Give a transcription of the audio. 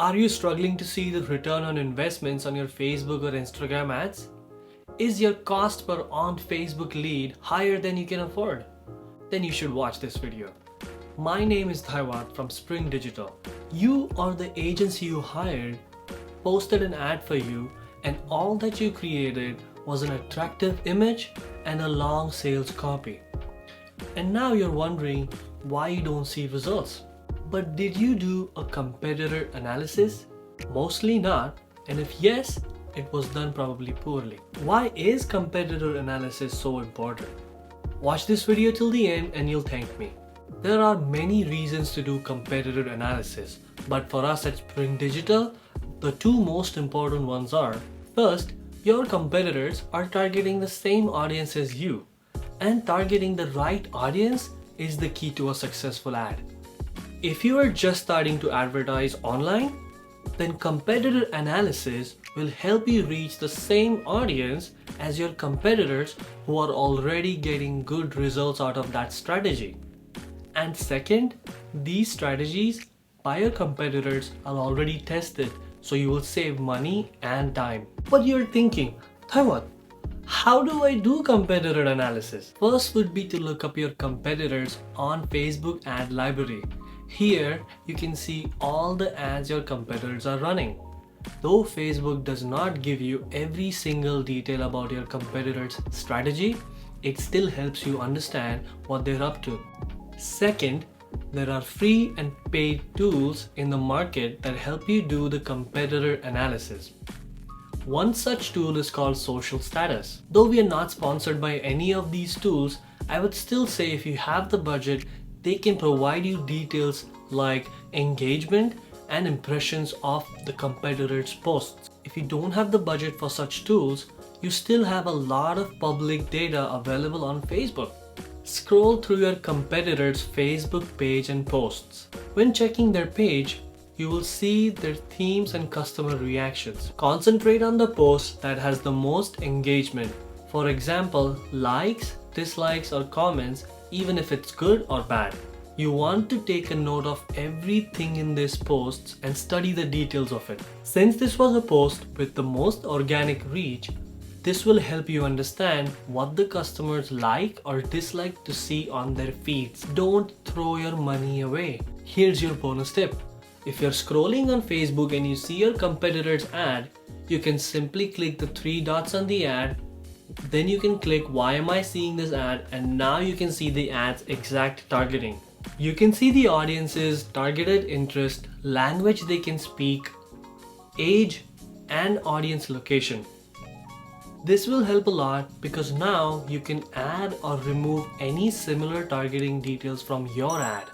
Are you struggling to see the return on investments on your Facebook or Instagram ads? Is your cost per on Facebook lead higher than you can afford? Then you should watch this video. My name is Dhaiwat from Spring Digital. You or the agency you hired posted an ad for you, and all that you created was an attractive image and a long sales copy. And now you're wondering why you don't see results. But did you do a competitor analysis? Mostly not, and if yes, it was done probably poorly. Why is competitor analysis so important? Watch this video till the end and you'll thank me. There are many reasons to do competitor analysis, but for us at Spring Digital, the two most important ones are: first, your competitors are targeting the same audience as you, and targeting the right audience is the key to a successful ad. If you are just starting to advertise online, then competitor analysis will help you reach the same audience as your competitors who are already getting good results out of that strategy. And second, these strategies by your competitors are already tested, so you will save money and time. But you're thinking, Thaiwat, how do I do competitor analysis? First would be to look up your competitors on Facebook ad library. Here you can see all the ads your competitors are running. Though Facebook does not give you every single detail about your competitors' strategy, it still helps you understand what they're up to. Second, there are free and paid tools in the market that help you do the competitor analysis. One such tool is called Social Status. Though we are not sponsored by any of these tools, I would still say if you have the budget, they can provide you details like engagement and impressions of the competitors' posts. If you don't have the budget for such tools, you still have a lot of public data available on Facebook. Scroll through your competitors' Facebook page and posts. When checking their page, you will see their themes and customer reactions. Concentrate on the post that has the most engagement. For example, likes, dislikes, or comments, even if it's good or bad. You want to take a note of everything in these posts and study the details of it. Since this was a post with the most organic reach, this will help you understand what the customers like or dislike to see on their feeds. Don't throw your money away. Here's your bonus tip. If you're scrolling on Facebook and you see your competitor's ad, you can simply click the three dots on the ad. Then you can click why am I seeing this ad, and now you can see the ad's exact targeting. You can see the audience's targeted interest, language they can speak, age, and audience location. This will help a lot because now you can add or remove any similar targeting details from your ad.